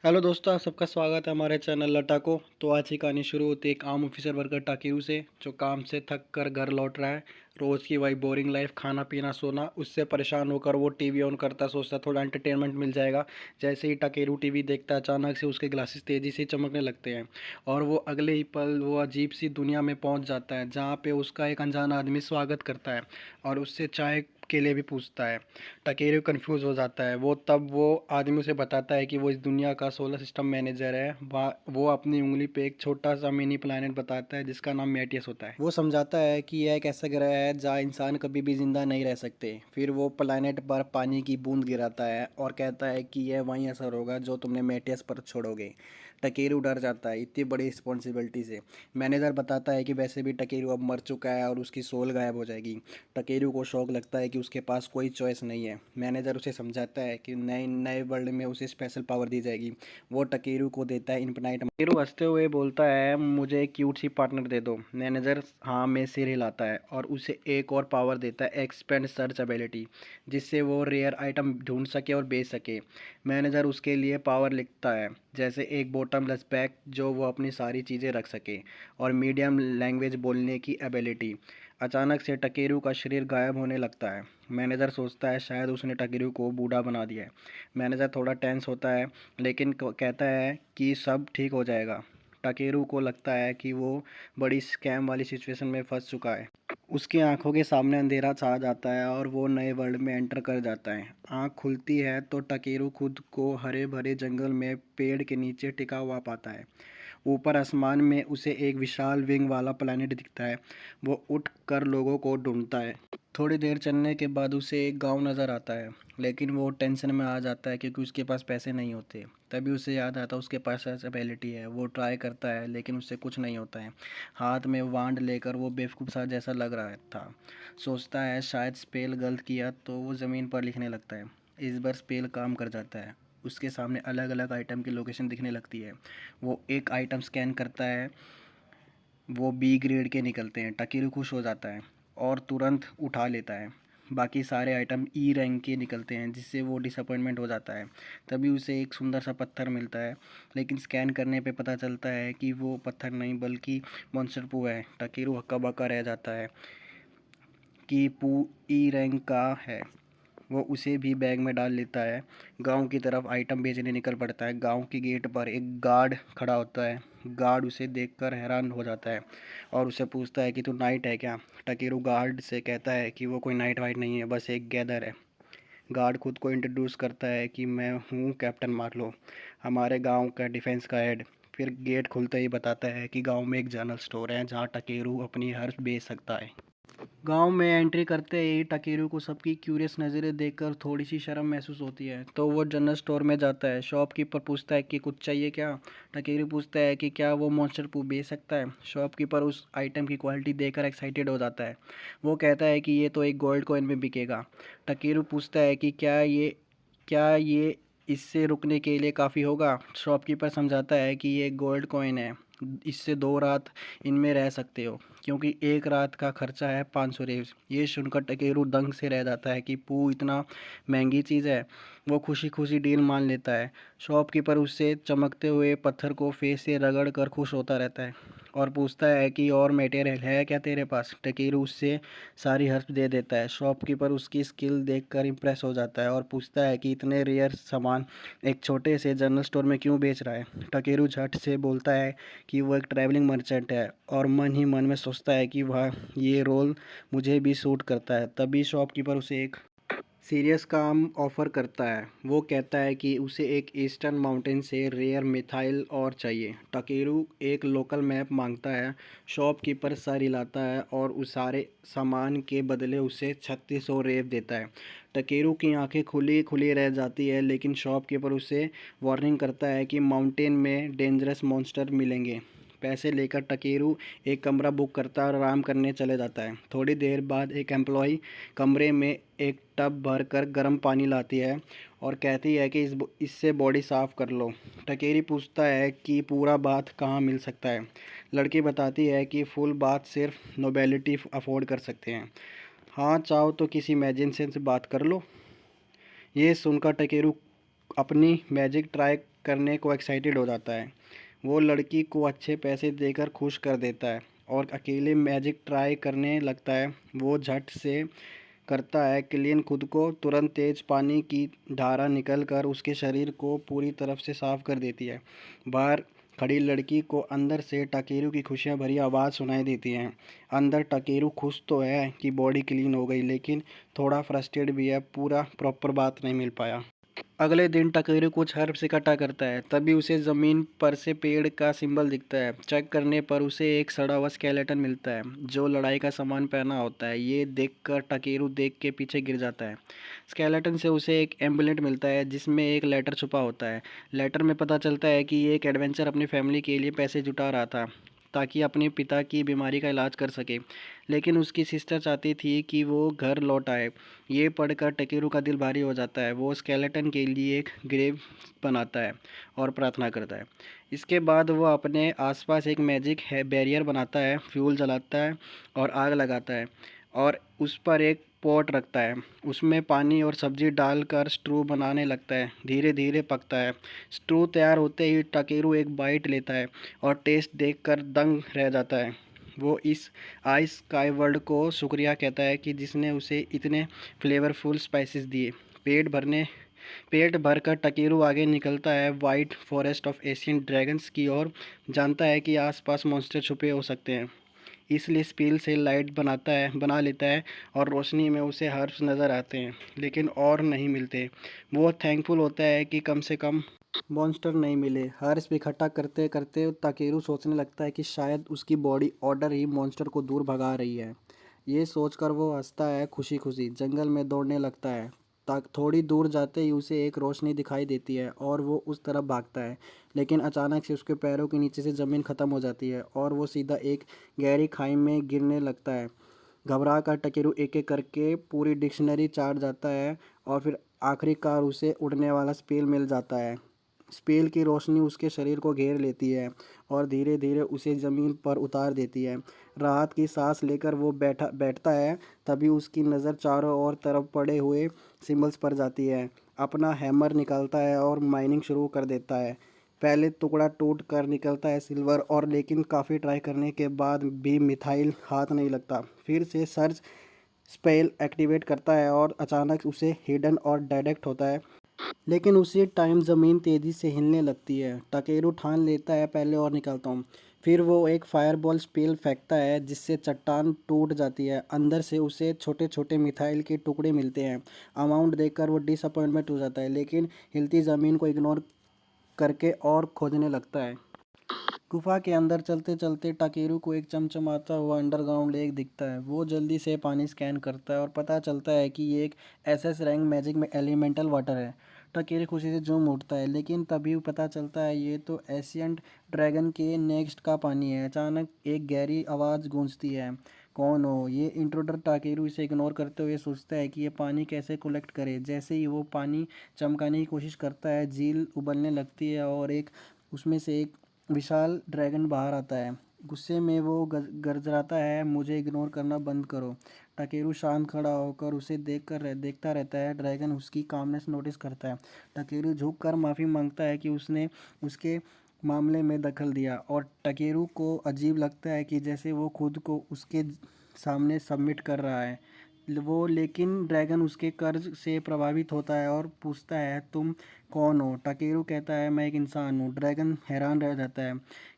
Hello दोस्तों, आप सबका स्वागत है हमारे चैनल लटाको। तो आज की कहानी शुरू होती है एक आम ऑफिसर वर्कर टाकिरू से, जो काम से थक कर घर लौट रहा है। रोज़ की वही बोरिंग लाइफ, खाना पीना सोना। उससे परेशान होकर वो टीवी ऑन करता, सोचता थोड़ा एंटरटेनमेंट मिल जाएगा। जैसे ही टाकेरू टीवी देखता है, अचानक से उसके ग्लासेस तेज़ी से चमकने लगते हैं और वो अगले ही पल वो अजीब सी दुनिया में पहुंच जाता है, जहाँ पे उसका एक अनजान आदमी स्वागत करता है और उससे चाय के लिए भी पूछता है। टकेरू कंफ्यूज हो जाता है। वो आदमी उसे बताता है कि वो इस दुनिया का सोलर सिस्टम मैनेजर है। वो अपनी उंगली पे एक छोटा सा मिनी प्लैनेट बताता है जिसका नाम मेटियस होता है। वो समझाता है कि यह एक ऐसा ग्रह है जहाँ इंसान कभी भी जिंदा नहीं रह सकते। फिर वो प्लैनेट पर पानी की बूंद गिराता है और कहता है कि यह वही असर होगा जो तुमने मेटियस पर छोड़ोगे। टकेरू डर जाता है इतनी बड़ी रिस्पॉन्सिबिलिटी से। मैनेजर बताता है कि वैसे भी टकेरू अब मर चुका है और उसकी सोल गायब हो जाएगी। टकेरू को शौक लगता है कि उसके पास कोई चॉइस नहीं है। मैनेजर उसे समझाता है कि नए नए वर्ल्ड में उसे स्पेशल पावर दी जाएगी। वो टकेरू को देता है इनफिनाइट। टकेरू हंसते हुए बोलता है, मुझे एक क्यूट सी पार्टनर दे दो। मैनेजर हाँ में सिर हिलाता है और उसे एक और पावर देता है, एक्सपेंड सर्च एबिलिटी, जिससे वो रेयर आइटम ढूंढ सके और बेच सके। मैनेजर उसके लिए पावर लिखता है, जैसे एक बॉटमलेस बैग जो वो अपनी सारी चीज़ें रख सके, और मीडियम लैंग्वेज बोलने की एबिलिटी। अचानक से टकेरू का शरीर गायब होने लगता है। मैनेजर सोचता है शायद उसने टकेरू को बूढ़ा बना दिया है। मैनेजर थोड़ा टेंस होता है, लेकिन कहता है कि सब ठीक हो जाएगा। टकेरू को लगता है कि वो बड़ी स्कैम वाली सिचुएशन में फंस चुका है। उसकी आंखों के सामने अंधेरा छा जाता है और वो नए वर्ल्ड में एंटर कर जाता है। आंख खुलती है तो टकेरू खुद को हरे भरे जंगल में पेड़ के नीचे टिका हुआ पाता है। ऊपर आसमान में उसे एक विशाल विंग वाला प्लैनेट दिखता है। वो उठ कर लोगों को ढूंढता है। थोड़ी देर चलने के बाद उसे एक गांव नज़र आता है, लेकिन वो टेंशन में आ जाता है क्योंकि उसके पास पैसे नहीं होते। तभी उसे याद आता है उसके पास एबिलिटी है। वो ट्राई करता है लेकिन उससे कुछ नहीं होता है। हाथ में वांड लेकर वो बेवकूफ़ सा जैसा लग रहा था। सोचता है शायद स्पेल गलत किया, तो वो ज़मीन पर लिखने लगता है। इस बार स्पेल काम कर जाता है। उसके सामने अलग अलग आइटम की लोकेशन दिखने लगती है। वो एक आइटम स्कैन करता है, वो बी ग्रेड के निकलते हैं। टकीरू खुश हो जाता है और तुरंत उठा लेता है। बाकी सारे आइटम ई रैंक के निकलते हैं, जिससे वो डिसअपॉइंटमेंट हो जाता है। तभी उसे एक सुंदर सा पत्थर मिलता है, लेकिन स्कैन करने पे पता चलता है कि वो पत्थर नहीं बल्कि मॉन्स्टर पू है। टकीरू हक्का बक्का रह जाता है कि पू ई रैंक का है। वो उसे भी बैग में डाल लेता है। गांव की तरफ आइटम बेचने निकल पड़ता है। गांव की गेट पर एक गार्ड खड़ा होता है। गार्ड उसे देखकर हैरान हो जाता है और उसे पूछता है कि तू नाइट है क्या। टकीरू गार्ड से कहता है कि वो कोई नाइट वाइट नहीं है, बस एक गैदर है। गार्ड खुद को इंट्रोड्यूस करता है कि मैं हूँ कैप्टन मार्लो, हमारे गांव का डिफेंस का हेड। फिर गेट खुलते ही बताता है कि गांव में एक जनरल स्टोर है जहां टकेरू अपनी हर्ष बेच सकता है। गांव में एंट्री करते ही टकीरू को सबकी क्यूरियस नज़रें देखकर थोड़ी सी शर्म महसूस होती है, तो वो जनरल स्टोर में जाता है। शॉपकीपर पूछता है कि कुछ चाहिए क्या। टकीरू पूछता है कि क्या वो मॉन्स्टर पू बेच सकता है। शॉपकीपर उस आइटम की क्वालिटी देखकर एक्साइटेड हो जाता है। वो कहता है कि ये तो एक गोल्ड कॉइन में बिकेगा। टकीरू पूछता है कि क्या ये इससे रुकने के लिए काफ़ी होगा। शॉपकीपर समझाता है कि ये गोल्ड कॉइन है, इससे 2 रात इनमें रह सकते हो, क्योंकि एक रात का खर्चा है 500 रेव्स। ये सुनकर टकेरू दंग से रह जाता है कि पू इतना महंगी चीज़ है। वो खुशी खुशी डील मान लेता है। शॉपकीपर उससे चमकते हुए पत्थर को फेस से रगड़ कर खुश होता रहता है और पूछता है कि और मटेरियल है क्या तेरे पास। टकीरू उससे सारी हर्फ दे देता है। शॉपकीपर उसकी स्किल देखकर इम्प्रेस हो जाता है और पूछता है कि इतने रेयर सामान एक छोटे से जनरल स्टोर में क्यों बेच रहा है। टकेरू झट से बोलता है कि वो एक ट्रैवलिंग मर्चेंट है और मन ही मन में सोचता है कि वह ये रोल मुझे भी सूट करता है। तभी शॉपकीपर उसे एक सीरियस काम ऑफर करता है। वो कहता है कि उसे एक ईस्टर्न माउंटेन से रेयर मिथाइल और चाहिए। टकेरू एक लोकल मैप मांगता है। शॉपकीपर सर हिलाता है और उस सारे सामान के बदले उसे 3600 रेव देता है। टकेरू की आंखें खुली खुली रह जाती है, लेकिन शॉपकीपर उसे वार्निंग करता है कि माउंटेन में डेंजरस मॉन्स्टर मिलेंगे। पैसे लेकर टकेरू एक कमरा बुक करता है और आराम करने चले जाता है। थोड़ी देर बाद एक एम्प्लॉय कमरे में एक टब भरकर गर्म पानी लाती है और कहती है कि इससे बॉडी साफ़ कर लो। टकेरी पूछता है कि पूरा बाथ कहाँ मिल सकता है। लड़की बताती है कि फुल बाथ सिर्फ नोबिलिटी अफोर्ड कर सकते हैं। हाँ, चाहो तो किसी मैजिशियन से बात कर लो। ये सुनकर टकेरू अपनी मैजिक ट्राई करने को एक्साइटेड हो जाता है। वो लड़की को अच्छे पैसे देकर खुश कर देता है और अकेले मैजिक ट्राई करने लगता है। वो झट से करता है क्लीन खुद को। तुरंत तेज पानी की धारा निकल कर उसके शरीर को पूरी तरफ से साफ कर देती है। बाहर खड़ी लड़की को अंदर से टकेरू की खुशियाँ भरी आवाज़ सुनाई देती है। अंदर टकेरू खुश तो है कि बॉडी क्लीन हो गई, लेकिन थोड़ा फ्रस्ट्रेट भी है, पूरा प्रॉपर बात नहीं मिल पाया। अगले दिन टकेरू कुछ हर्ब्स इकट्ठा करता है, तभी उसे ज़मीन पर से पेड़ का सिंबल दिखता है। चेक करने पर उसे एक सड़ा हुआ स्केलेटन मिलता है जो लड़ाई का सामान पहना होता है। ये देखकर टकेरू देख के पीछे गिर जाता है। स्केलेटन से उसे एक एम्बुलेट मिलता है जिसमें एक लेटर छुपा होता है। लेटर में पता चलता है कि ये एक एडवेंचर अपनी फैमिली के लिए पैसे जुटा रहा था ताकि अपने पिता की बीमारी का इलाज कर सके, लेकिन उसकी सिस्टर चाहती थी कि वो घर लौट आए। ये पढ़कर टकेरू का दिल भारी हो जाता है। वो स्केलेटन के लिए एक ग्रेव बनाता है और प्रार्थना करता है। इसके बाद वो अपने आसपास एक मैजिक है बैरियर बनाता है, फ्यूल जलाता है और आग लगाता है और उस पर एक पॉट रखता है। उसमें पानी और सब्जी डालकर स्ट्रू बनाने लगता है। धीरे धीरे पकता है। स्ट्रू तैयार होते ही टकेरू एक बाइट लेता है और टेस्ट देखकर दंग रह जाता है। वो इस आइस स्काई वर्ल्ड को शुक्रिया कहता है कि जिसने उसे इतने फ्लेवरफुल स्पाइसेस दिए। पेट भर कर टकेरू आगे निकलता है white forest of Asian dragons की ओर। जानता है कि आसपास मॉन्स्टर छुपे हो सकते हैं, इसलिए स्पील से लाइट बना लेता है और रोशनी में उसे हर्ब्स नज़र आते हैं, लेकिन और नहीं मिलते। वो थैंकफुल होता है कि कम से कम मॉन्स्टर नहीं मिले। हर्ष इकट्ठा करते करते ताकेरू सोचने लगता है कि शायद उसकी बॉडी ऑर्डर ही मॉन्स्टर को दूर भगा रही है। ये सोचकर वो हंसता है खुशी खुशी जंगल में दौड़ने लगता है। थोड़ी दूर जाते ही उसे एक रोशनी दिखाई देती है और वो उस तरफ भागता है, लेकिन अचानक से उसके पैरों के नीचे से ज़मीन ख़त्म हो जाती है और वो सीधा एक गहरी खाई में गिरने लगता है। घबरा कर टकेरू एक एक करके पूरी डिक्शनरी चाट जाता है और फिर आखिरकार उसे उड़ने वाला स्पेल मिल जाता है। स्पेल की रोशनी उसके शरीर को घेर लेती है और धीरे धीरे उसे ज़मीन पर उतार देती है। राहत की सांस लेकर वो बैठता है। तभी उसकी नज़र चारों ओर तरफ पड़े हुए सिंबल्स पर जाती है। अपना हैमर निकालता है और माइनिंग शुरू कर देता है। पहले टुकड़ा टूट कर निकलता है सिल्वर और, लेकिन काफ़ी ट्राई करने के बाद भी मिथाइल हाथ नहीं लगता। फिर से सर्च स्पेल एक्टिवेट करता है और अचानक उसे हिडन और डायरेक्ट होता है, लेकिन उसी टाइम ज़मीन तेज़ी से हिलने लगती है। टकेरू ठान लेता है पहले और निकलता हूँ। फिर वो एक फायरबॉल स्पेल फेंकता है जिससे चट्टान टूट जाती है। अंदर से उसे छोटे छोटे मिसाइल के टुकड़े मिलते हैं। अमाउंट देखकर वो डिसअपॉइंटमेंट हो जाता है, लेकिन हिलती ज़मीन को इग्नोर करके और खोजने लगता है। गुफा के अंदर चलते चलते टाकेरू को एक चमचमाता हुआ अंडरग्राउंड लेक दिखता है। वो जल्दी से पानी स्कैन करता है और पता चलता है कि ये एक एसएस रैंक मैजिक में एलिमेंटल वाटर है। टाकेरू खुशी से झूम उठता है, लेकिन तभी पता चलता है ये तो एशियंट ड्रैगन के नेक्स्ट का पानी है। अचानक एक गहरी आवाज़ गूंजती है, कौन हो? ये इंट्रूडर टाकेरू इसे इग्नोर करते हुए सोचता है कि ये पानी कैसे कलेक्ट करे। जैसे ही वो पानी चमकाने की कोशिश करता है, झील उबलने लगती है और उसमें से एक विशाल ड्रैगन बाहर आता है। गुस्से में वो गरजराता है, मुझे इग्नोर करना बंद करो। टकेरू शांत खड़ा होकर उसे देखता रहता है। ड्रैगन उसकी कामनेस नोटिस करता है। टकेरू झुक कर माफ़ी मांगता है कि उसने उसके मामले में दखल दिया और टकेरू को अजीब लगता है कि जैसे वो खुद को उसके सामने सबमिट कर रहा है वो। लेकिन ड्रैगन उसके कर्ज से प्रभावित होता है और पूछता है, तुम कौन हो? टकेरू कहता है, मैं एक इंसान हूँ। ड्रैगन हैरान रह जाता है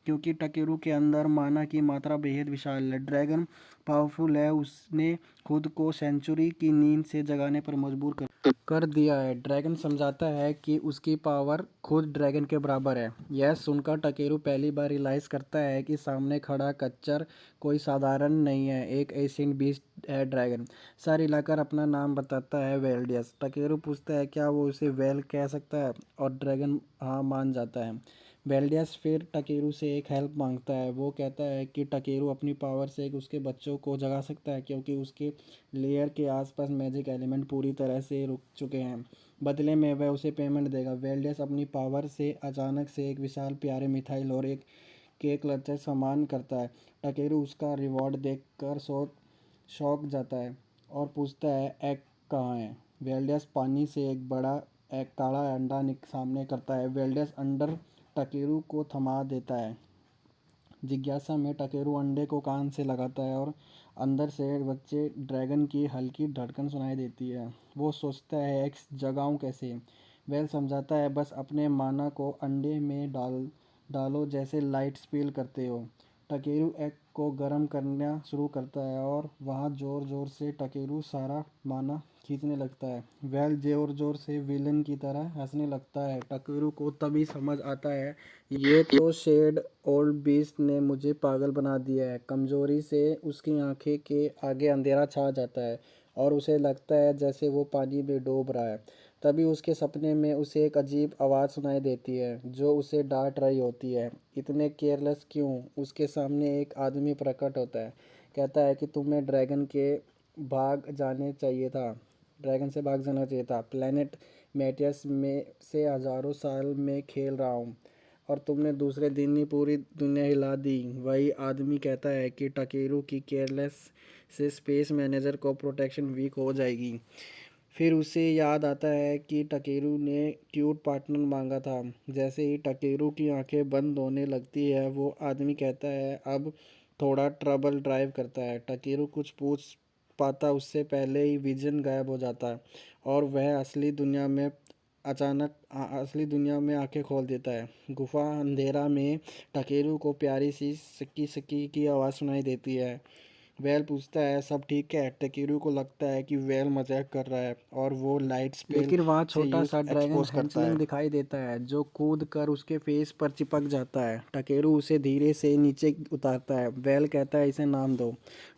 क्योंकि टकेरू के अंदर माना की मात्रा बेहद विशाल है। ड्रैगन पावरफुल है, उसने खुद को सेंचुरी की नींद से जगाने पर मजबूर कर दिया है। ड्रैगन समझाता है कि उसकी पावर खुद ड्रैगन के बराबर है। यह सुनकर टकेरू पहली बार रियलाइज़ करता है कि सामने खड़ा कच्चर कोई साधारण नहीं है, एक एशियन बीस्ट है। ड्रैगन सर हिलाकर अपना नाम बताता है, वेल्डियस। टकेरू पूछता है क्या वो उसे वेल कह सकता है और ड्रैगन हाँ मान जाता है। वेल्डियस फिर टकेरू से एक हेल्प मांगता है। वो कहता है कि टकेरू अपनी पावर से उसके बच्चों को जगा सकता है क्योंकि उसके लेयर के आसपास मैजिक एलिमेंट पूरी तरह से रुक चुके हैं। बदले में वह उसे पेमेंट देगा। वेल्डियस अपनी पावर से अचानक से एक विशाल प्यारे मिसाइल और एक केक लचर सामान करता है। टकेरू उसका रिवॉर्ड देखकर शौक जाता है और पूछता है, एग कहाँ है? वेल्डियस पानी से एक बड़ा एक काला अंडा सामने करता है। वेल्डेस अंडर टकेरू को थमा देता है। जिज्ञासा में टकेरू अंडे को कान से लगाता है और अंदर से बच्चे ड्रैगन की हल्की धड़कन सुनाई देती है। वो सोचता है एक्स जगाऊं कैसे। वेल समझाता है बस अपने माना को अंडे में डालो जैसे लाइट स्पिल करते हो। टकेरू एग को गर्म करना शुरू करता है और वहाँ ज़ोर ज़ोर से टकेरू सारा माना खींचने लगता है। वेल ज़ोर ज़ोर से विलन की तरह हंसने लगता है। टकेरू को तभी समझ आता है ये तो शेड ओल्ड बीस्ट ने मुझे पागल बना दिया है। कमज़ोरी से उसकी आंखें के आगे अंधेरा छा जाता है और उसे लगता है जैसे वो पानी में डूब रहा है। तभी उसके सपने में उसे एक अजीब आवाज़ सुनाई देती है जो उसे डांट रही होती है। इतने केयरलेस क्यों। उसके सामने एक आदमी प्रकट होता है। कहता है कि तुम्हें ड्रैगन से भाग जाना चाहिए था। प्लेनेट मेटियस में से हज़ारों साल में खेल रहा हूँ और तुमने दूसरे दिन ही पूरी दुनिया हिला दी। वही आदमी कहता है कि टकेरू की केयरलेस से स्पेस मैनेजर को प्रोटेक्शन वीक हो जाएगी। फिर उसे याद आता है कि टकेरू ने क्यूट पार्टनर मांगा था। जैसे ही टकेरू की आंखें बंद होने लगती है वो आदमी कहता है अब थोड़ा ट्रबल ड्राइव करता है। टकेरू कुछ पूछ पाता उससे पहले ही विजन गायब हो जाता है और वह असली दुनिया में आंखें खोल देता है। गुफा अंधेरा में टकेरू को प्यारी सी सिक्की सिक्की की आवाज़ सुनाई देती है। वेल पूछता है सब ठीक है। टकीरू को लगता है कि वेल मजाक कर रहा है और वो लाइट स्पेल लेकिन वहाँ से छोटा यूज सा ड्रैगन एक्सपोज करता हैंचलिंग है। दिखाई देता है जो कूद कर उसके फेस पर चिपक जाता है। टकेरू उसे धीरे से नीचे उतारता है। वेल कहता है इसे नाम दो।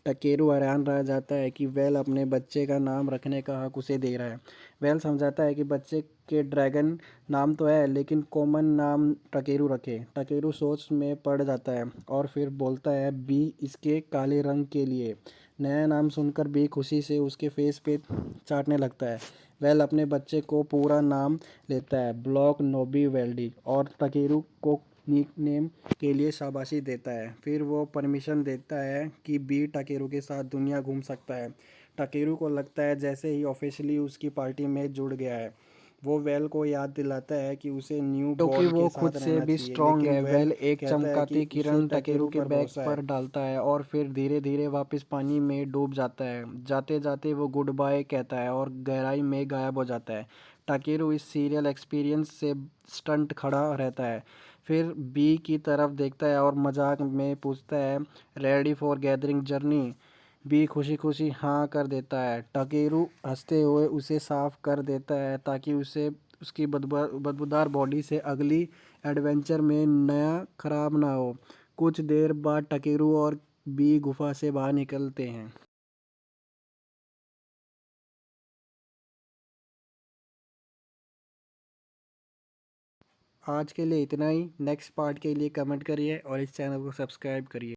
टकेरू हैरान रह जाता है कि वेल अपने बच्चे का नाम रखने का हक उसे दे रहा है। वेल समझाता है कि बच्चे के ड्रैगन नाम तो है लेकिन कॉमन नाम टकेरू रखे। टकेरू सोच में पड़ जाता है और फिर बोलता है बी इसके काले रंग के लिए। नया नाम सुनकर भी खुशी से उसके फेस पे चाटने लगता है। वेल अपने बच्चे को पूरा नाम लेता है ब्लॉक नोबी वेल्डी और टकेरू को निकनेम के लिए शाबाशी देता है। फिर वो परमिशन देता है कि बी टकेरू के साथ दुनिया घूम सकता है। टकेरू को लगता है जैसे ही ऑफिशियली उसकी पार्टी में जुड़ गया है। वो वेल को याद दिलाता है कि उसे न्यू क्योंकि बॉन्ड वो के खुद साथ से रहना भी चाहिए स्ट्रांग लेकिन है। वेल एक कहता है कि चमकाती उसे किरण टकेरू टकेरू के पर बैग भरोसा है। पर डालता है और फिर धीरे धीरे वापस पानी में डूब जाता है। जाते जाते वो गुड बाय कहता है और गहराई में गायब हो जाता है। टकेरू इस सीरियल एक्सपीरियंस से स्टंट खड़ा रहता है। फिर बी की तरफ देखता है और मजाक में पूछता है रेडी फॉर गैदरिंग जर्नी। बी खुशी खुशी हाँ कर देता है। टकेरू हंसते हुए उसे साफ कर देता है ताकि उसे उसकी बदबूदार बॉडी से अगली एडवेंचर में नया खराब ना हो। कुछ देर बाद टकेरू और बी गुफा से बाहर निकलते हैं। आज के लिए इतना ही। नेक्स्ट पार्ट के लिए कमेंट करिए और इस चैनल को सब्सक्राइब करिए।